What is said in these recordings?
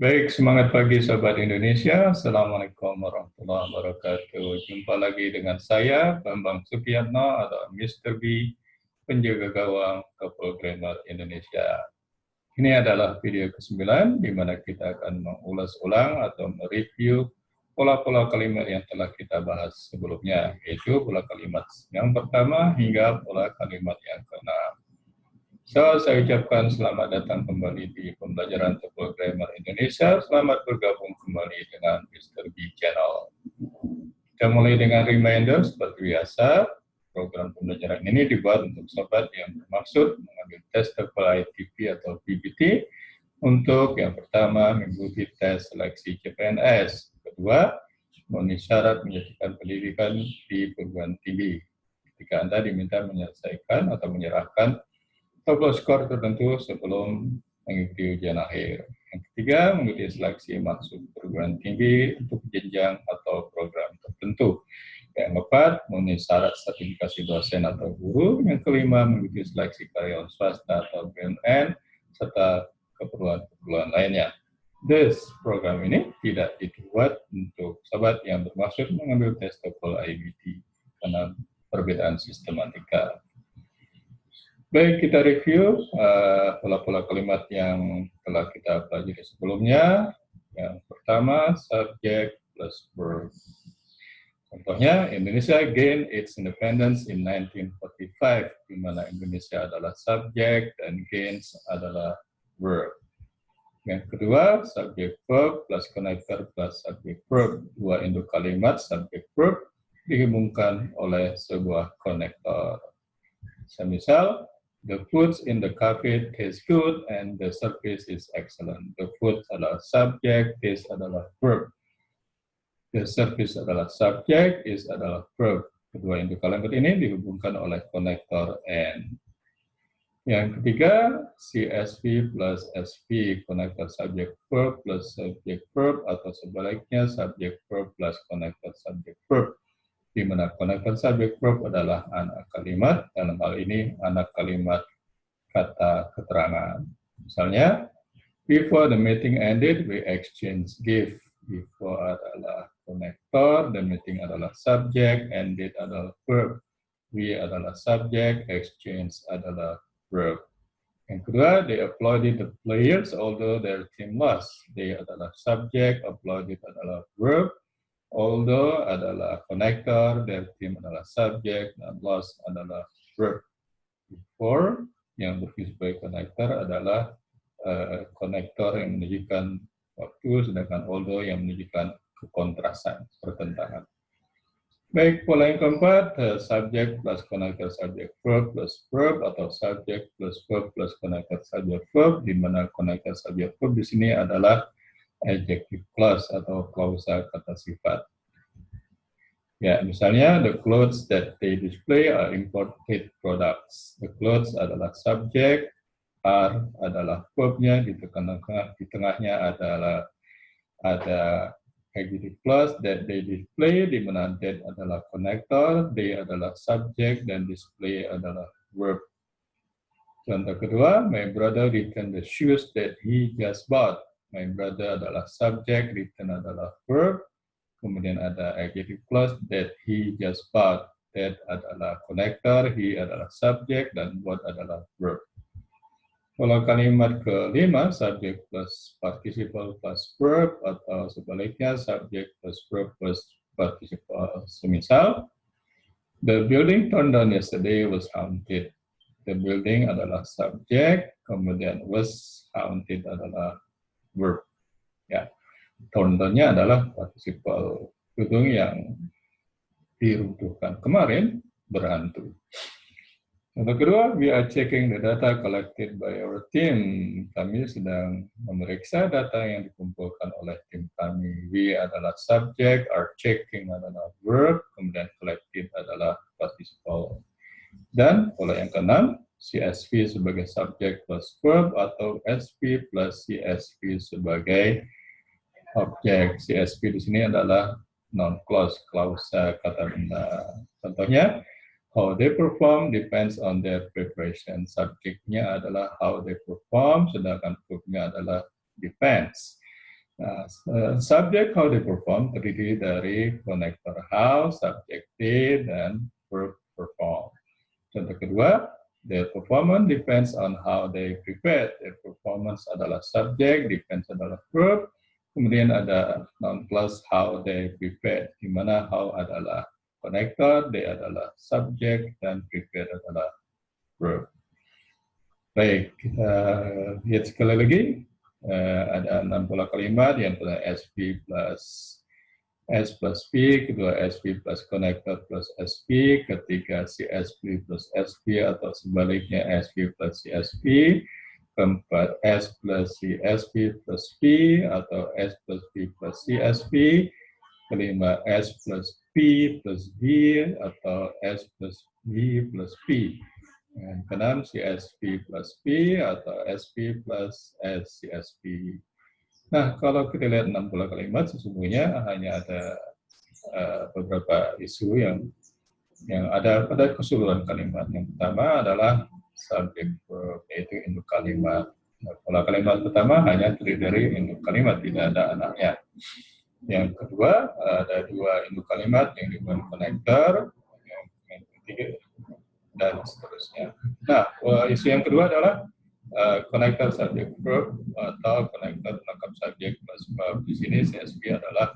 Baik, semangat pagi Sobat Indonesia. Assalamualaikum warahmatullahi wabarakatuh. Jumpa lagi dengan saya, Bambang Sukiyatno atau Mr. B, penjaga gawang Couple Grammar Indonesia. Ini adalah video ke-9, di mana kita akan mengulas ulang atau mereview pola-pola kalimat yang telah kita bahas sebelumnya, yaitu pola kalimat yang pertama hingga pola kalimat yang ke-6. Saya ucapkan selamat datang kembali di pembelajaran Couple Grammar Indonesia. Selamat bergabung kembali dengan Mr. B Channel. Kita mulai dengan reminder seperti biasa. Program pembelajaran ini dibuat untuk sobat yang bermaksud mengambil tes TOEFL ITP atau PBT untuk yang pertama mengikuti tes seleksi CPNS, kedua memenuhi syarat menyelesaikan pendidikan di perguruan tinggi. Ketika Anda diminta menyelesaikan atau menyerahkan TOEFL skor tertentu sebelum mengikuti ujian akhir. Yang ketiga, mengikuti seleksi masuk perguruan tinggi untuk jenjang atau program tertentu. Yang keempat, memenuhi syarat sertifikasi dosen atau guru. Yang kelima, mengikuti seleksi karyawan swasta atau BUMN, serta keperluan-keperluan lainnya. Program ini tidak dibuat untuk sobat yang bermaksud mengambil tes TOEFL IBT karena perbedaan sistematika. Baik, kita review pola-pola kalimat yang telah kita pelajari sebelumnya. Yang pertama, subject plus verb. Contohnya, Indonesia gained its independence in 1945, di mana Indonesia adalah subjek dan gains adalah verb. Yang kedua, subject verb plus connector plus subject verb. Dua induk kalimat subject verb dihubungkan oleh sebuah konektor. Semisal, the foods in the cafe taste good and the service is excellent. The food adalah subjek, taste adalah verb. The service adalah subjek, is adalah verb. Kedua induk kalimat ini dihubungkan oleh konektor and. Yang ketiga, CSV plus SV, konektor subjek verb plus subjek verb, atau sebaliknya subjek verb plus konektor subjek verb, di mana konektor subjek verb adalah anak kalimat, dalam hal ini anak kalimat kata keterangan. Misalnya, before the meeting ended, we exchange gift. Before adalah konektor, the meeting adalah subjek, ended adalah verb. We adalah subjek, exchange adalah verb. Yang kedua, they applauded the players although their team lost. They adalah subjek, applauded adalah verb. Although adalah konektor, their team adalah subjek, dan lost adalah verb. Before, yang berfungsi sebagai konektor adalah konektor yang menunjukkan waktu, sedangkan although yang menunjukkan kekontrasan, pertentangan. Baik, pola yang keempat, subjek plus konektor subjek verb plus verb, atau subjek plus verb plus konektor subjek verb, di mana konektor subjek verb di sini adalah adjective clause atau klausa kata sifat. Ya, misalnya, the clothes that they display are imported products. The clothes adalah subjek, are adalah verbnya, di tengahnya adalah ada adjective clause that they display, di mana that adalah konektor, they adalah subjek, dan display adalah verb. Contoh kedua, my brother returned the shoes that he just bought. My brother adalah subjek, return adalah verb, kemudian ada adjective clause that he just bought. That adalah konektor, he adalah subjek, dan bought adalah verb. Pola kalimat kelima, subject plus participle plus verb, atau sebaliknya subject plus verb plus participle. Semisal, the building turned down yesterday was haunted. The building adalah subjek, kemudian was haunted adalah verb. Ya, torn down-nya adalah participle. Gedung yang diruntuhkan kemarin berhantu. Contoh kedua, we are checking the data collected by our team. Kami sedang memeriksa data yang dikumpulkan oleh tim kami. We adalah subjek, are checking adalah verb, kemudian collected adalah participle. Dan pola yang keenam, CSV sebagai subjek plus verb, atau SV plus CSV sebagai objek. CSV di sini adalah non-clause, klausa kata benda. Contohnya, how they perform depends on their preparation. Subjeknya adalah how they perform, sedangkan verbnya adalah depends. Subject how they perform terdiri dari connector how, subject did, dan verb perform. Contoh kedua, their performance depends on how they prepared. Their performance adalah subject, depends adalah verb. Kemudian ada noun plus how they prepared, di mana how adalah connector, they adalah subject, dan prepared adalah verb. Baik, kita lihat sekali lagi. Ada 6 pola kalimat, yang pertama SP plus S plus P, kedua SP plus connector plus SP, ketiga CSP plus SP atau sebaliknya SP plus CSP, keempat S plus CSP plus P atau S plus P plus CSP, kelima S plus P plus B atau S plus B plus P. Yang keenam CSP plus P atau SP plus SCSP. Nah, kalau kita lihat 6 pola kalimat, sesungguhnya hanya ada beberapa isu yang ada pada keseluruhan kalimat. Yang pertama adalah subject verb, yaitu induk kalimat. Nah, pola kalimat pertama hanya terdiri dari induk kalimat, tidak ada anaknya. Yang kedua, ada 2 induk kalimat yang dibuat konektor, yang ketiga, dan seterusnya. Nah, isu yang kedua adalah connector subject verb atau connector pelengkap subjek plus verb. Di sini CSP adalah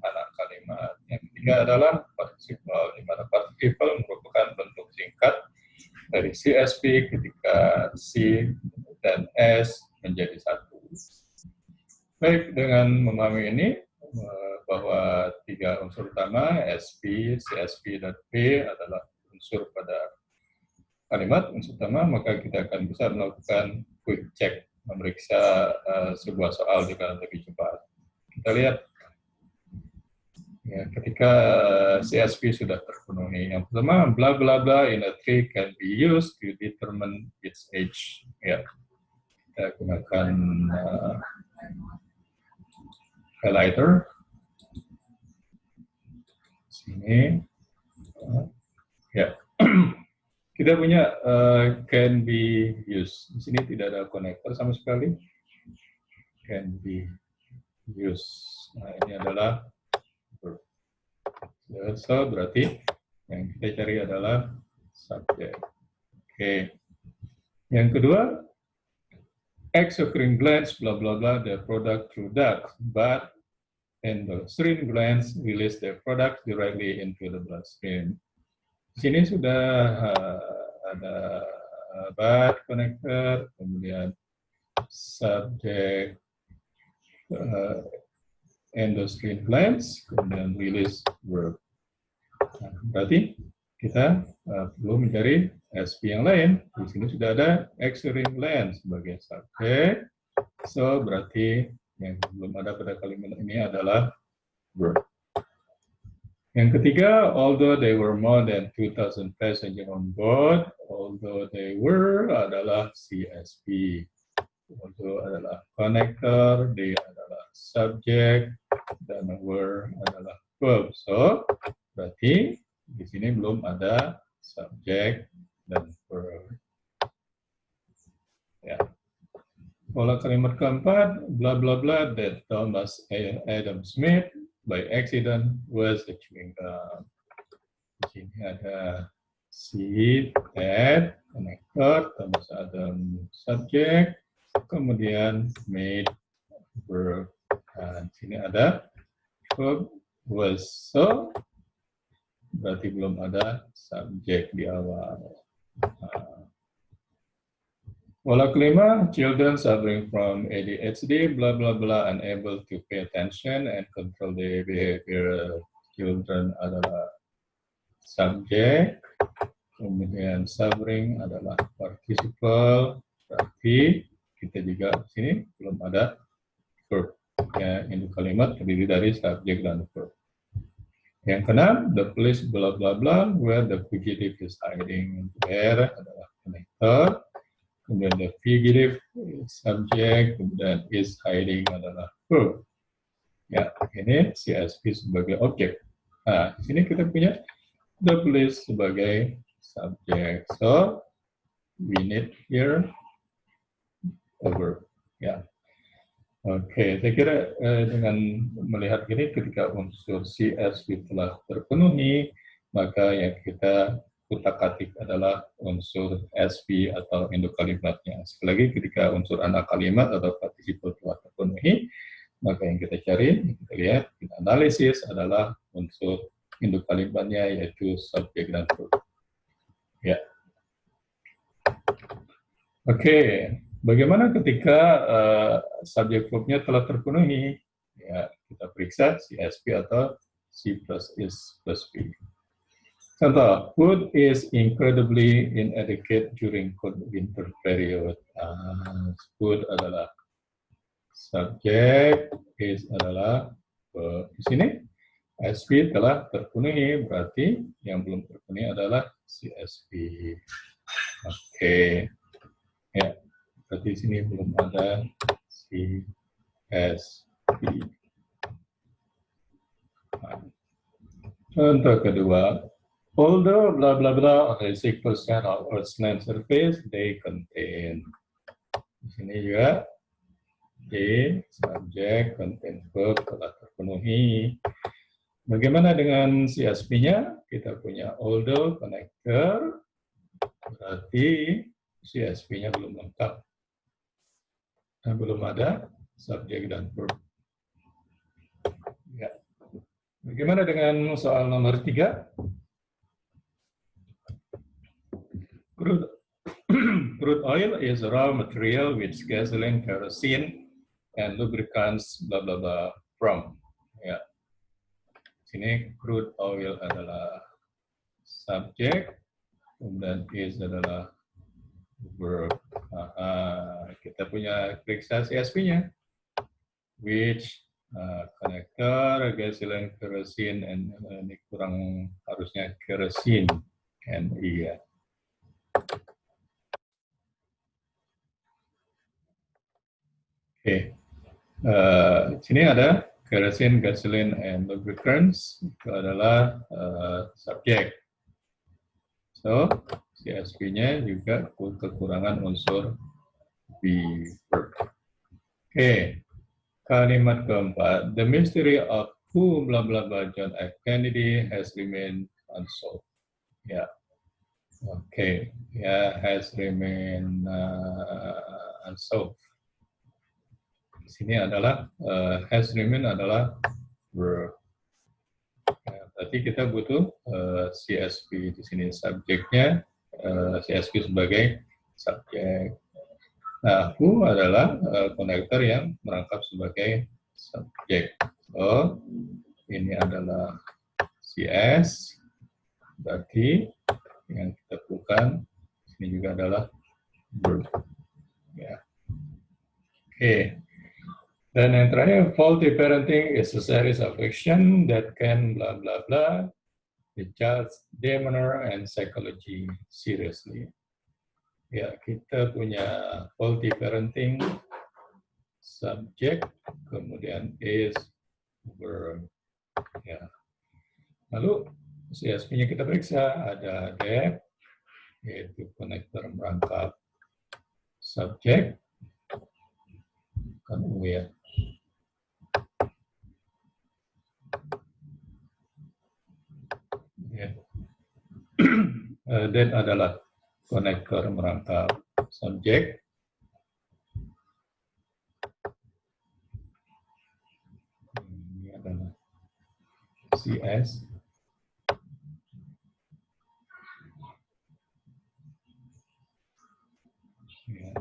anak kalimat. Yang ketiga adalah participle, di mana participle merupakan bentuk singkat dari CSP ketika C dan S menjadi satu. Baik, dengan memahami ini bahwa 3 unsur utama SP, CSP, dan P adalah unsur pada kalimat unsur utama, maka kita akan bisa melakukan quick check, memeriksa sebuah soal dengan lebih cepat. Kita lihat ya, ketika CSP sudah terpenuhi. Yang pertama, bla bla bla in a tree can be used to determine its age. Ya, kita gunakan highlighter. Sini, ya. Kita punya can be used. Di sini tidak ada konektor sama sekali. Can be used. Nah, ini adalah verb. So, berarti yang kita cari adalah subject. Oke. Yang kedua, exocrine glands, blah blah blah, the product through ducts, but endocrine glands release their product directly into the bloodstream. Di sini sudah ada but connector, kemudian subject, endocrine glands, kemudian release verb. Nah, berarti kita perlu mencari SP yang lain. Di sini sudah ada exocrine glands sebagai subjek. So berarti yang belum ada pada kalimat ini adalah verb. Yang ketiga, although they were more than 2,000 passengers on board, although they were adalah CSP. Although adalah connector, they adalah subject, dan were adalah verb. So, berarti di sini belum ada subject dan verb. Ya. Pola kalimat keempat, bla bla bla, that Thomas Adam Smith by accident was a chewing gum. Di sini ada si, that, connector, Thomas Adam subject, kemudian made verb. Dan sini ada verb was. So, berarti belum ada subjek di awal. Pola kelima, children suffering from ADHD, blah blah blah, unable to pay attention and control their behavior. Children adalah subjek, kemudian suffering adalah participle. Berarti kita juga di sini belum ada verb. Ya, induk kalimat terdiri dari subjek dan verb. Yang keenam, the police blah blah blah, where the fugitive is hiding. Where adalah connector. Kemudian the fugitive subject, kemudian is hiding adalah verb. Ya, ini CSP sebagai objek. Nah, di sini kita punya the police sebagai subjek. So, we need here a verb. Ya. Oke, saya kira dengan melihat ini ketika unsur CSV telah terpenuhi, maka yang kita utak-atik adalah unsur SV atau induk kalimatnya. Sekali lagi ketika unsur anak kalimat atau partisiple telah terpenuhi, maka yang kita cari, yang kita lihat, kita analisis adalah unsur induk kalimatnya yaitu subjek dan verb. Ya. Oke, bagaimana ketika subjek verbnya telah terpenuhi? Ya, kita periksa CSP atau C plus is plus P. Contoh, food is incredibly inadequate during cold winter period. Food adalah subjek, is adalah di sini. SP telah terpenuhi, berarti yang belum terpenuhi adalah CSP. Oke, ya, berarti di sini belum ada CSP. Contoh kedua, although blah blah blah only 6% of Earth's land surface they contain. Di sini juga subjek, contain verb telah terpenuhi. Bagaimana dengan CSP-nya? Kita punya although connector, berarti CSP-nya belum lengkap. Dan belum ada subjek dan verb. Ya. Bagaimana dengan soal nomor 3? Crude oil is a raw material which gasoline, kerosene, and lubricants blah blah blah from. Ya. Sini crude oil adalah subjek, kemudian is adalah verb. Kita punya periksa CSP-nya, which connector, gasoline, kerosene, and ini kurang harusnya kerosene, and iya. Oke, sini ada kerosene, gasoline, and lubricants, itu adalah subjek. So, CSP-nya juga kekurangan unsur be verb. Oke, kalimat keempat. The mystery of who blah blah blah John F. Kennedy has remained unsolved. Ya, oke, ya has remained unsolved. Di sini adalah has remained adalah verb. Ya, berarti kita butuh CSP di sini subjeknya, CSP sebagai subjek. Nah, who adalah konektor yang merangkap sebagai subjek. So, ini adalah CS, berarti yang kita butuhkan ini juga adalah verb. Ya. Oke. Dan yang terakhir, faulty parenting is a series of action that can blah blah blah the child's demeanor and psychology seriously. Ya, kita punya faulty parenting, subjek, kemudian is, verb. Ya. Lalu CSP-nya kita periksa, ada that, yaitu konektor merangkap subjek, kan ya. That adalah konektor merangkap subjek. Ini adalah CS. Ya.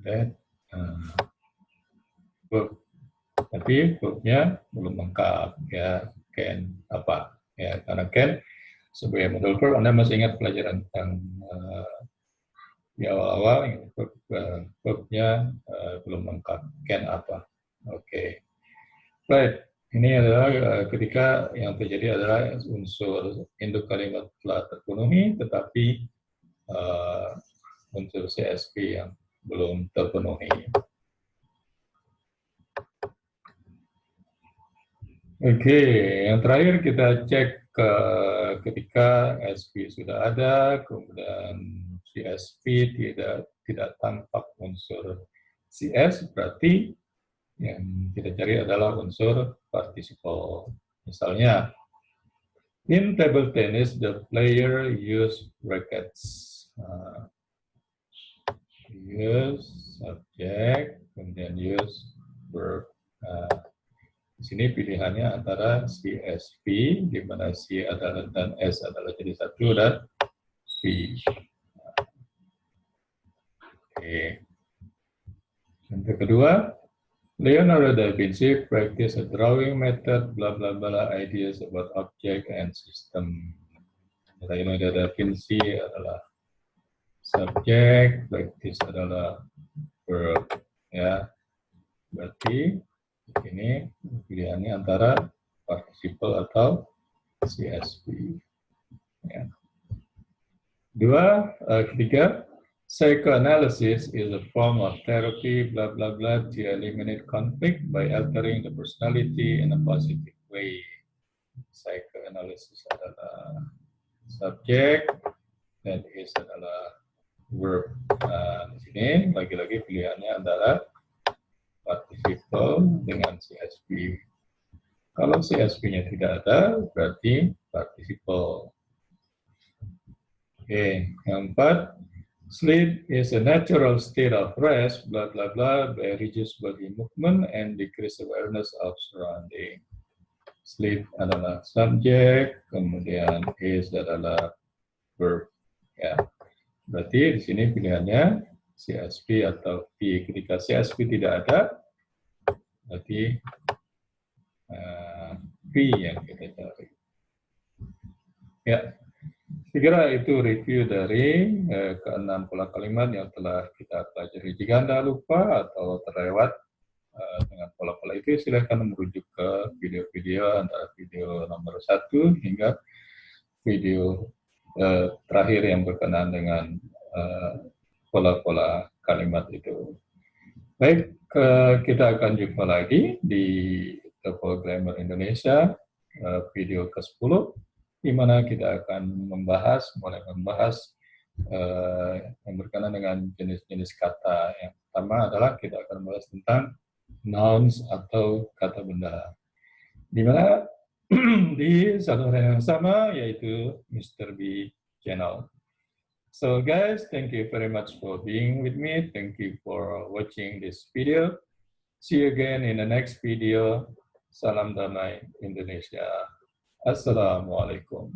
That verb. Tapi verbnya belum lengkap, ya. Can apa? Ya, karena can sebagai modal verb, Anda masih ingat pelajaran tentang di awal-awal, verbnya belum lengkap. Can apa? Oke. Right. Ini adalah ketika yang terjadi adalah unsur induk kalimat telah terpenuhi, tetapi unsur CSP yang belum terpenuhi. Oke, yang terakhir kita cek ketika SP sudah ada, kemudian CSP tidak tampak unsur CS, berarti yang kita cari adalah unsur participle. Misalnya, in table tennis, the player use rackets. Use subject, kemudian use verb. Di sini pilihannya antara CSV, di mana C adalah dan S adalah jadi satu, dan V. Oke. Contoh kedua, Leonardo da Vinci practice a drawing method, bla bla bla, ideas about object and system. Leonardo da Vinci adalah subjek, practice adalah verb. Ya, berarti ini pilihannya antara participle atau CSV. Ya. Ketiga, psychoanalysis is a form of therapy, blah blah blah, to eliminate conflict by altering the personality in a positive way. Psychoanalysis adalah subjek dan is adalah verb. Di sini lagi-lagi pilihannya adalah participle dengan CSV. Kalau CSV-nya tidak ada, berarti participle. Oke, yang keempat, sleep is a natural state of rest, blah blah blah, by reduced body movement and decrease awareness of surrounding. Sleep adalah subjek, kemudian is adalah verb. Ya, berarti di sini pilihannya CSV atau P. Ketika CSV tidak ada, berarti P yang kita cari. Ya. Saya kira itu review dari keenam pola kalimat yang telah kita pelajari. Jika Anda lupa atau terlewat dengan pola-pola itu, silakan merujuk ke video-video antara video nomor 1 hingga video terakhir yang berkenaan dengan pola-pola kalimat itu. Baik, kita akan jumpa lagi di TOEFL Grammar Indonesia video ke-10. Di mana kita akan mulai membahas yang berkenaan dengan jenis-jenis kata. Yang pertama adalah kita akan membahas tentang nouns atau kata benda. Di mana di saluran yang sama, yaitu Mr. B channel. So guys, thank you very much for being with me. Thank you for watching this video. See you again in the next video. Salam damai Indonesia. Assalamualaikum.